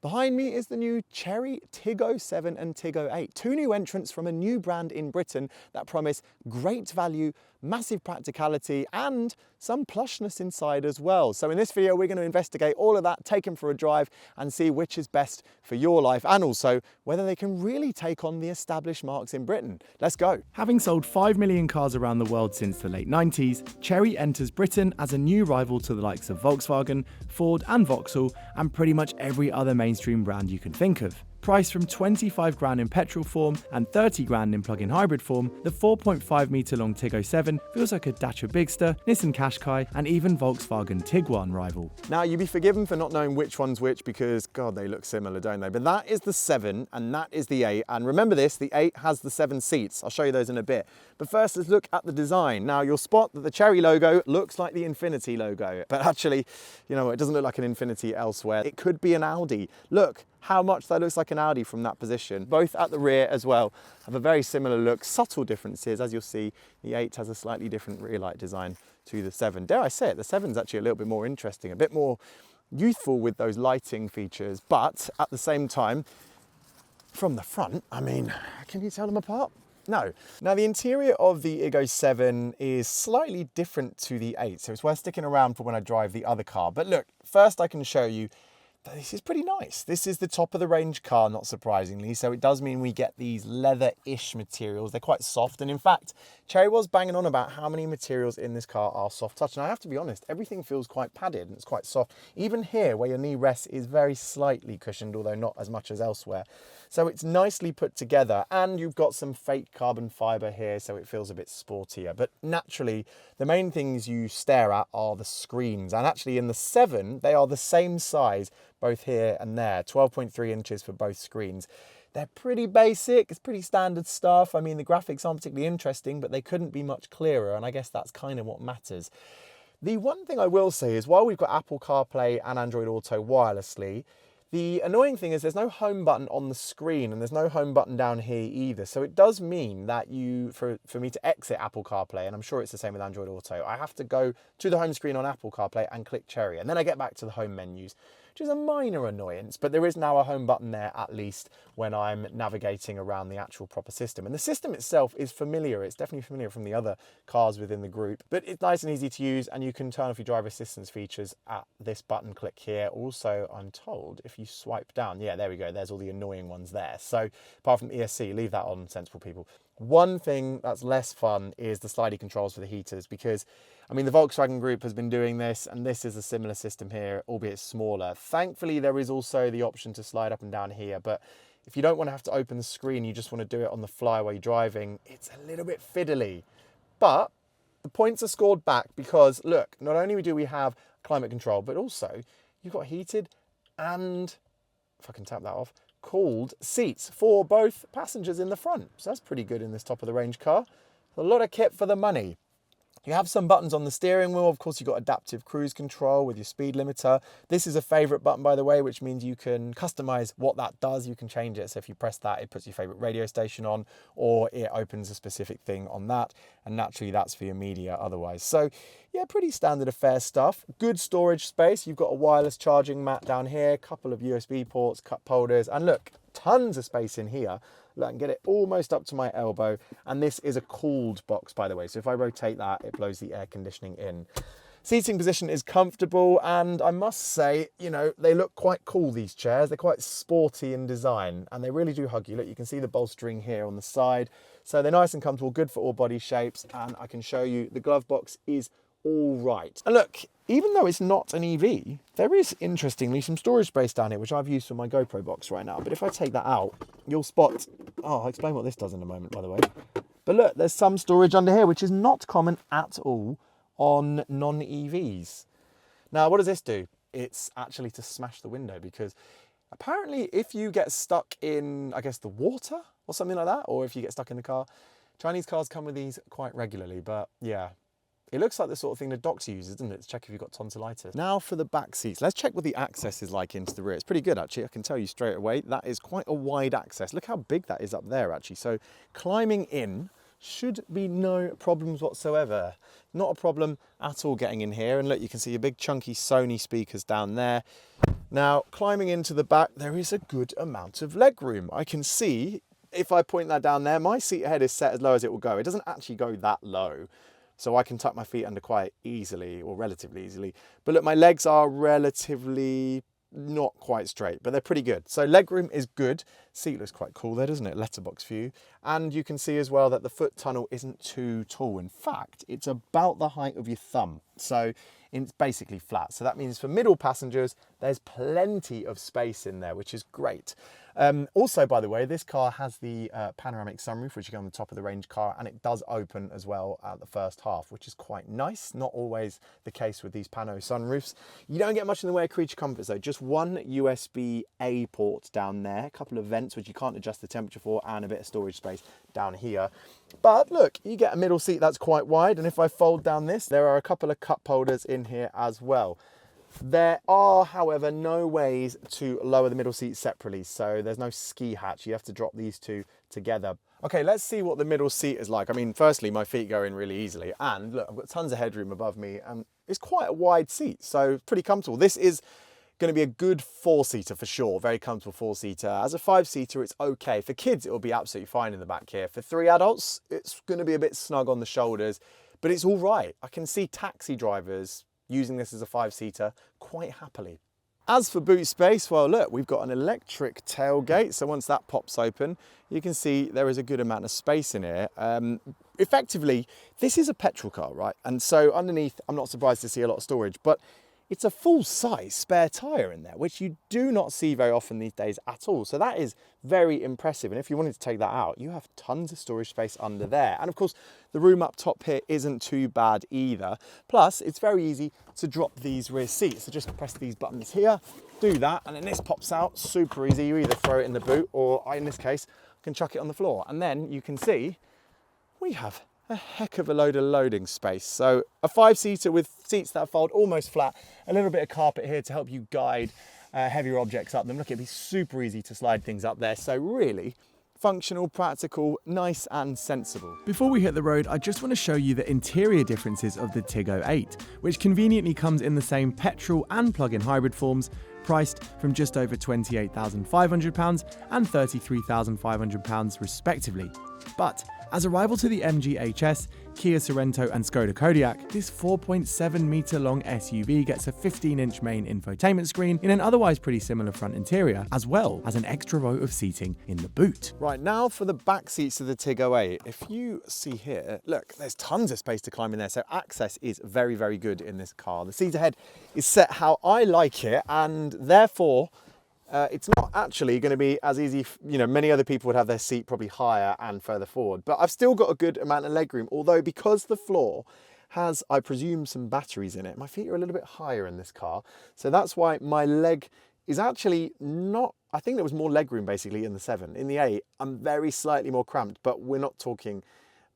Behind me is the new Chery Tiggo 7 and Tiggo 8, two new entrants from a new brand in Britain that promise great value, massive practicality and some plushness inside as well. So in this video we're going to investigate all of that, take them for a drive and see which is best for your life and also whether they can really take on the established marques in Britain. Let's go. Having sold 5 million cars around the world since the late 90s, Chery enters Britain as a new rival to the likes of Volkswagen, Ford and Vauxhall and pretty much every other mainstream brand you can think of. Priced from 25 grand in petrol form and 30 grand in plug-in hybrid form, the 4.5 metre long Tiggo 7 feels like a Dacia Bigster, Nissan Qashqai and even Volkswagen Tiguan rival. Now you'd be forgiven for not knowing which one's which because god they look similar, don't they? But that is the 7 and that is the 8, and remember this, the 8 has the 7 seats. I'll show you those in a bit. But first let's look at the design. Now you'll spot that the Chery logo looks like the Infiniti logo, but actually, you know, it doesn't look like an Infiniti elsewhere. It could be an Audi. Look how much that looks like an Audi from that position. Both at the rear as well have a very similar look, subtle differences. As you'll see, the 8 has a slightly different rear light design to the 7. Dare I say it, the 7's actually a little bit more interesting, a bit more youthful with those lighting features, but at the same time, from the front, I mean, can you tell them apart? No. Now the interior of the Tiggo 7 is slightly different to the 8, so it's worth sticking around for when I drive the other car. But look, first I can show you that this is pretty nice. This is the top of the range car, not surprisingly, so it does mean we get these leather-ish materials. They're quite soft, and in fact, Chery was banging on about how many materials in this car are soft touch, and I have to be honest, everything feels quite padded and it's quite soft. Even here, where your knee rests, is very slightly cushioned, although not as much as elsewhere. So it's nicely put together, and you've got some fake carbon fibre here, so it feels a bit sportier. But naturally, the main things you stare at are the screens, and actually in the 7, they are the same size, both here and there, 12.3 inches for both screens. They're pretty basic, it's pretty standard stuff. I mean, the graphics aren't particularly interesting, but they couldn't be much clearer, and I guess that's kind of what matters. The one thing I will say is, while we've got Apple CarPlay and Android Auto wirelessly, the annoying thing is there's no home button on the screen and there's no home button down here either. So it does mean that for me to exit Apple CarPlay, and I'm sure it's the same with Android Auto, I have to go to the home screen on Apple CarPlay and click Chery, and then I get back to the home menus, which is a minor annoyance, but there is now a home button there at least when I'm navigating around the actual proper system. And the system itself is familiar. It's definitely familiar from the other cars within the group, but it's nice and easy to use, and you can turn off your driver assistance features at this button click here. Also, I'm told if you swipe down, yeah, there we go, there's all the annoying ones there. So apart from ESC, leave that on, sensible people. One thing that's less fun is the slidey controls for the heaters, because I mean the Volkswagen group has been doing this, and this is a similar system here, albeit smaller. Thankfully there is also the option to slide up and down here, but if you don't want to have to open the screen, you just want to do it on the fly while you're driving, it's a little bit fiddly. But the points are scored back because look, not only do we have climate control, but also you've got heated and, if I can tap that off, cooled seats for both passengers in the front. So that's pretty good in this top of the range car. A lot of kit for the money. You have some buttons on the steering wheel. Of course, you've got adaptive cruise control with your speed limiter. This is a favorite button, by the way, which means you can customize what that does. You can change it. So if you press that, it puts your favorite radio station on, or it opens a specific thing on that. And naturally, that's for your media otherwise. So yeah, pretty standard affair stuff. Good storage space. You've got a wireless charging mat down here, a couple of USB ports, cup holders, and look, tons of space in here. Look, I can get it almost up to my elbow, and this is a cooled box, by the way, so if I rotate that, it blows the air conditioning in. Seating position is comfortable, and I must say, you know, they look quite cool, these chairs. They're quite sporty in design, and they really do hug you. Look, you can see the bolstering here on the side, so they're nice and comfortable, good for all body shapes, and I can show you the glove box is all right. And look, even though it's not an EV, there is interestingly some storage space down here, which I've used for my GoPro box right now. But if I take that out, you'll spot, oh, I'll explain what this does in a moment, by the way. But look, there's some storage under here, which is not common at all on non-EVs. Now, what does this do? It's actually to smash the window, because apparently if you get stuck in, I guess, the water or something like that, or if you get stuck in the car, Chinese cars come with these quite regularly, but yeah. It looks like the sort of thing the docs use, doesn't it, to check if you've got tonsillitis. Now for the back seats. Let's check what the access is like into the rear. It's pretty good, actually. I can tell you straight away, that is quite a wide access. Look how big that is up there, actually. So climbing in should be no problems whatsoever. Not a problem at all getting in here. And look, you can see your big chunky Sony speakers down there. Now, climbing into the back, there is a good amount of legroom. I can see, if I point that down there, my seat head is set as low as it will go. It doesn't actually go that low, so I can tuck my feet under quite easily, or relatively easily. But look, my legs are relatively not quite straight, but they're pretty good. So legroom is good. Seat looks quite cool there, doesn't it? Letterbox view. And you can see as well that the foot tunnel isn't too tall. In fact, it's about the height of your thumb. So it's basically flat. So that means for middle passengers, there's plenty of space in there, which is great. Also, by the way, this car has the panoramic sunroof, which you get on the top of the range car, and it does open as well at the first half, which is quite nice. Not always the case with these Pano sunroofs. You don't get much in the way of creature comforts though, just one USB-A port down there, a couple of vents which you can't adjust the temperature for, and a bit of storage space down here. But look, you get a middle seat that's quite wide, and if I fold down this, there are a couple of cup holders in here as well. There are, however, no ways to lower the middle seat separately, so there's no ski hatch. You have to drop these two together. Okay, let's see what the middle seat is like. I mean, firstly, my feet go in really easily, and look, I've got tons of headroom above me, and it's quite a wide seat, so pretty comfortable. This is going to be a good four-seater for sure, very comfortable four-seater. As a five-seater, it's okay. For kids, it will be absolutely fine in the back here. For three adults, it's going to be a bit snug on the shoulders, but it's all right. I can see taxi drivers using this as a five-seater quite happily. As for boot space, well look, we've got an electric tailgate, so once that pops open, you can see there is a good amount of space in here. Effectively, this is a petrol car, right? And so underneath, I'm not surprised to see a lot of storage, but it's a full-size spare tyre in there, which you do not see very often these days at all. So that is very impressive. And if you wanted to take that out, you have tons of storage space under there. And of course, the room up top here isn't too bad either. Plus, it's very easy to drop these rear seats. So just press these buttons here, do that, and then this pops out super easy. You either throw it in the boot, or in this case, I can chuck it on the floor. And then you can see we have a heck of a load of loading space. So a five-seater with seats that fold almost flat, a little bit of carpet here to help you guide heavier objects up them. Look, it'd be super easy to slide things up there. So really functional, practical, nice and sensible. Before we hit the road, I just want to show you the interior differences of the Tiggo 8, which conveniently comes in the same petrol and plug-in hybrid forms, priced from just over £28,500 and £33,500 respectively. But as a rival to the MG HS, Kia Sorento and Skoda Kodiaq, this 4.7 metre long SUV gets a 15-inch main infotainment screen in an otherwise pretty similar front interior, as well as an extra row of seating in the boot. Right, now for the back seats of the Tiggo 8. If you see here, look, there's tons of space to climb in there, so access is very, very good in this car. The seat ahead is set how I like it, and therefore it's not actually going to be as easy, you know, many other people would have their seat probably higher and further forward, but I've still got a good amount of legroom, although because the floor has, I presume, some batteries in it, my feet are a little bit higher in this car, so that's why my leg is actually not, I think there was more legroom basically in the 7. In the 8, I'm very slightly more cramped, but we're not talking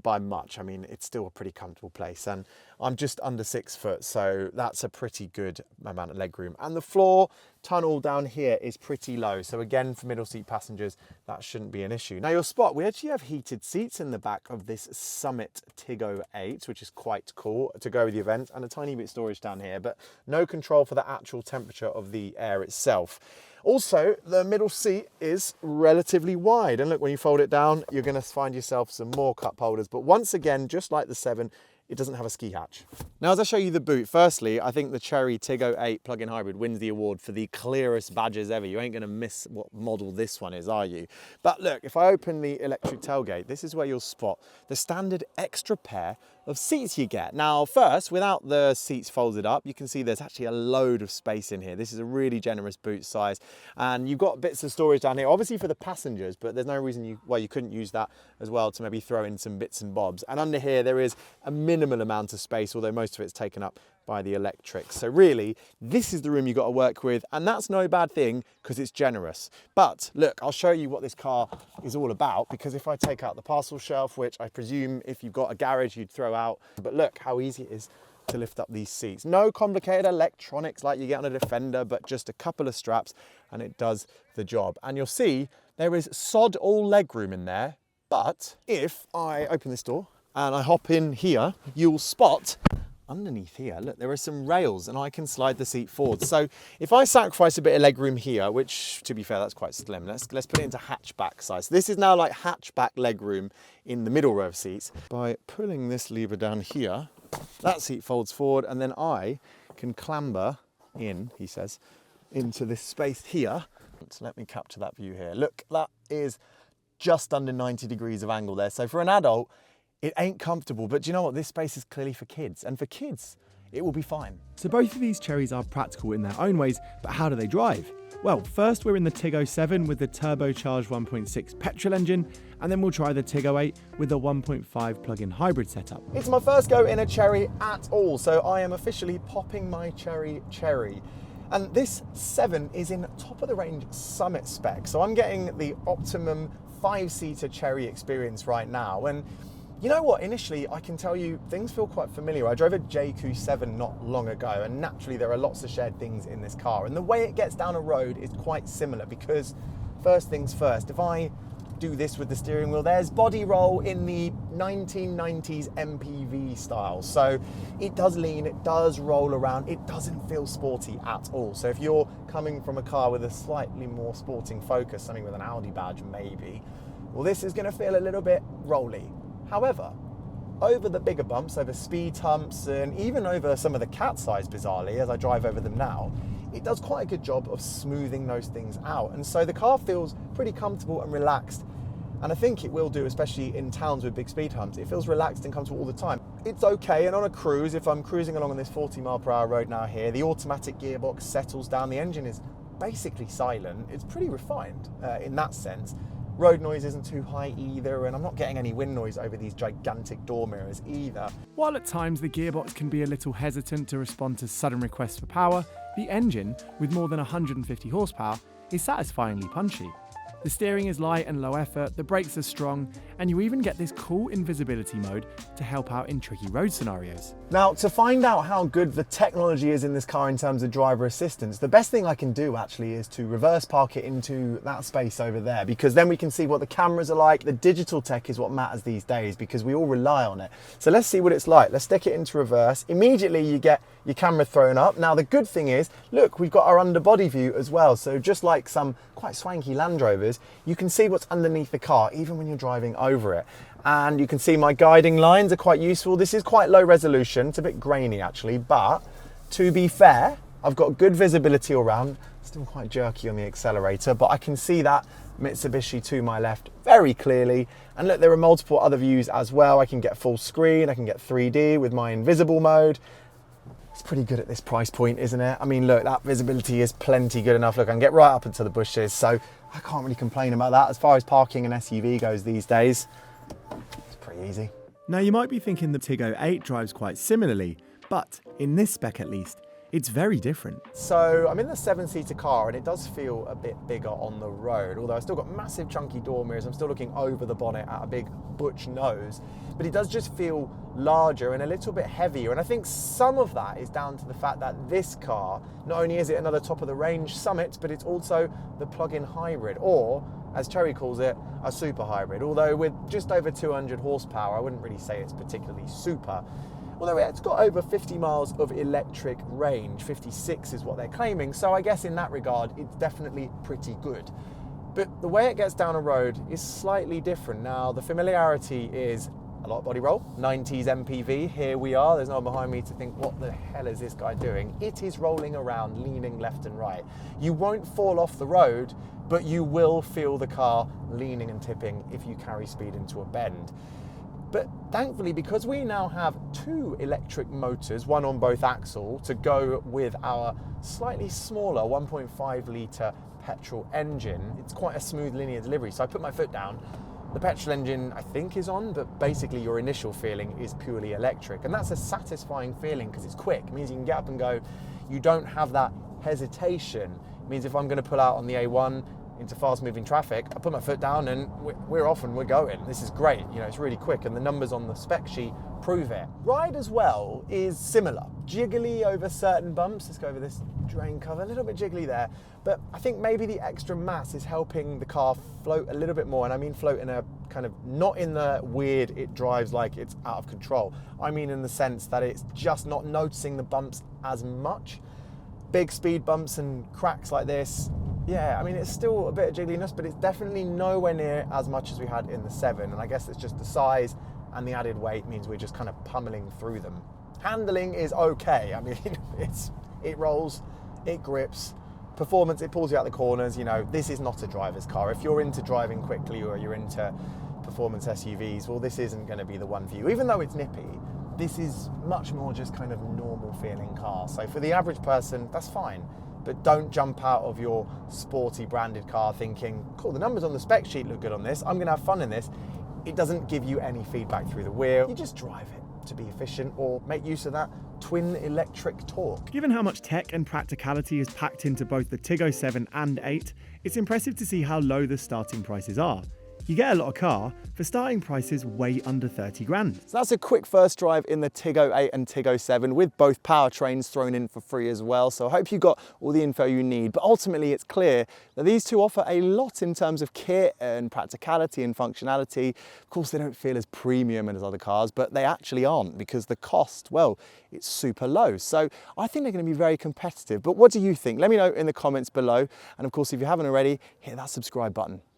by much. I mean, it's still a pretty comfortable place, and I'm just under 6 foot, so that's a pretty good amount of legroom. And the floor tunnel down here is pretty low, so again, for middle seat passengers, that shouldn't be an issue. Now you'll spot we actually have heated seats in the back of this Summit Tiggo 8, which is quite cool to go with the event, and a tiny bit of storage down here, but no control for the actual temperature of the air itself. Also, the middle seat is relatively wide, and look, when you fold it down, you're going to find yourself some more cup holders, but once again, just like the 7, it doesn't have a ski hatch. Now, as I show you the boot, firstly, I think the Chery Tiggo 8 plug-in hybrid wins the award for the clearest badges ever. You ain't gonna miss what model this one is, are you? But look, if I open the electric tailgate, this is where you'll spot the standard extra pair of seats you get. Now, first, without the seats folded up, you can see there's actually a load of space in here. This is a really generous boot size, and you've got bits of storage down here, obviously for the passengers, but there's no reason why you couldn't use that as well to maybe throw in some bits and bobs. And under here, there is a minimal amount of space, although most of it's taken up by the electric. So really, this is the room you've got to work with, and that's no bad thing because it's generous. But look, I'll show you what this car is all about, because if I take out the parcel shelf, which I presume if you've got a garage you'd throw out, but look how easy it is to lift up these seats. No complicated electronics like you get on a Defender, but just a couple of straps and it does the job. And you'll see there is sod all legroom in there, but if I open this door and I hop in here, you'll spot underneath here, look, there are some rails and I can slide the seat forward. So if I sacrifice a bit of legroom here, which to be fair, that's quite slim, let's put it into hatchback size. So this is now like hatchback legroom in the middle row of seats. By pulling this lever down here, that seat folds forward and then I can clamber in, he says, into this space here. So let me capture that view here. Look, that is just under 90 degrees of angle there. So for an adult, it ain't comfortable, but do you know what? This space is clearly for kids, and for kids, it will be fine. So both of these Cherys are practical in their own ways, but how do they drive? Well, first we're in the Tiggo 7 with the turbocharged 1.6 petrol engine, and then we'll try the Tiggo 8 with the 1.5 plug-in hybrid setup. It's my first go in a Chery at all, so I am officially popping my Chery. And this 7 is in top of the range Summit spec, so I'm getting the optimum 5-seater Chery experience right now. And you know what, initially I can tell you things feel quite familiar. I drove a JQ7 not long ago, and naturally there are lots of shared things in this car, and the way it gets down a road is quite similar, because first things first, if I do this with the steering wheel, there's body roll in the 1990s MPV style, so it does lean, it does roll around, it doesn't feel sporty at all. So if you're coming from a car with a slightly more sporting focus, something with an Audi badge maybe, well, this is going to feel a little bit rolly. However, over the bigger bumps, over speed humps, and even over some of the cat's eyes, bizarrely, as I drive over them now, it does quite a good job of smoothing those things out. And so the car feels pretty comfortable and relaxed. And I think it will do, especially in towns with big speed humps. It feels relaxed and comfortable all the time. It's okay, and on a cruise, if I'm cruising along on this 40-mile-per-hour road now here, the automatic gearbox settles down, the engine is basically silent. It's pretty refined in that sense. Road noise isn't too high either, and I'm not getting any wind noise over these gigantic door mirrors either. While at times the gearbox can be a little hesitant to respond to sudden requests for power, the engine, with more than 150 horsepower, is satisfyingly punchy. The steering is light and low effort, the brakes are strong, and you even get this cool invisibility mode to help out in tricky road scenarios. Now, to find out how good the technology is in this car in terms of driver assistance, the best thing I can do actually is to reverse park it into that space over there, because then we can see what the cameras are like. The digital tech is what matters these days because we all rely on it. So let's see what it's like. Let's stick it into reverse. Immediately you get your camera thrown up. Now the good thing is, look, we've got our underbody view as well. So just like some quite swanky Land Rovers, you can see what's underneath the car even when you're driving over it. And you can see my guiding lines are quite useful. This is quite low resolution, it's a bit grainy actually, but to be fair, I've got good visibility all around. Still quite jerky on the accelerator, but I can see that Mitsubishi to my left very clearly. And look, there are multiple other views as well. I can get full screen, I can get 3D with my invisible mode. It's pretty good at this price point, isn't it? I mean, look, that visibility is plenty good enough. Look, I can get right up into the bushes, so I can't really complain about that. As far as parking an SUV goes these days, it's pretty easy. Now you might be thinking the Tiggo 8 drives quite similarly, but in this spec at least, it's very different. So I'm in the 7-seater car and it does feel a bit bigger on the road, although I've still got massive chunky door mirrors. I'm still looking over the bonnet at a big butch nose, but it does just feel larger and a little bit heavier. And I think some of that is down to the fact that this car, not only is it another top of the range Summit, but it's also the plug-in hybrid, or as Chery calls it, a super hybrid. Although with just over 200 horsepower, I wouldn't really say it's particularly super. Although it's got over 50 miles of electric range, 56 is what they're claiming, so I guess in that regard, it's definitely pretty good. But the way it gets down a road is slightly different. Now, the familiarity is a lot of body roll, 90s MPV, here we are, there's no one behind me to think, what the hell is this guy doing? It is rolling around, leaning left and right. You won't fall off the road, but you will feel the car leaning and tipping if you carry speed into a bend. But thankfully, because we now have 2 electric motors, one on both axle, to go with our slightly smaller 1.5 litre petrol engine, it's quite a smooth linear delivery. So I put my foot down, the petrol engine I think is on, but basically your initial feeling is purely electric. And that's a satisfying feeling because it's quick. It means you can get up and go. You don't have that hesitation. It means if I'm going to pull out on the A1, into fast moving traffic, I put my foot down and we're off and we're going. This is great, you know, it's really quick, and the numbers on the spec sheet prove it. Ride as well is similar. Jiggly over certain bumps. Let's go over this drain cover, a little bit jiggly there. But I think maybe the extra mass is helping the car float a little bit more. And I mean float in a kind of, not in the weird, it drives like it's out of control. I mean in the sense that it's just not noticing the bumps as much. Big speed bumps and cracks like this, yeah, I mean, it's still a bit of jiggliness, but it's definitely nowhere near as much as we had in the 7. And I guess it's just the size and the added weight means we're just kind of pummeling through them. Handling is okay. I mean, it rolls, it grips. Performance, it pulls you out the corners. You know, this is not a driver's car. If you're into driving quickly or you're into performance SUVs, well, this isn't going to be the one for you. Even though it's nippy, this is much more just kind of normal feeling car. So for the average person, that's fine. But don't jump out of your sporty branded car thinking, cool, the numbers on the spec sheet look good on this, I'm gonna have fun in this. It doesn't give you any feedback through the wheel. You just drive it to be efficient or make use of that twin electric torque. Given how much tech and practicality is packed into both the Tiggo 7 and 8, it's impressive to see how low the starting prices are. You get a lot of car for starting prices way under 30 grand. So that's a quick first drive in the Tiggo 8 and Tiggo 7 with both powertrains thrown in for free as well. So I hope you got all the info you need. But ultimately it's clear that these two offer a lot in terms of kit and practicality and functionality. Of course, they don't feel as premium as other cars, but they actually aren't because the cost, well, it's super low. So I think they're going to be very competitive. But what do you think? Let me know in the comments below. And of course, if you haven't already, hit that subscribe button.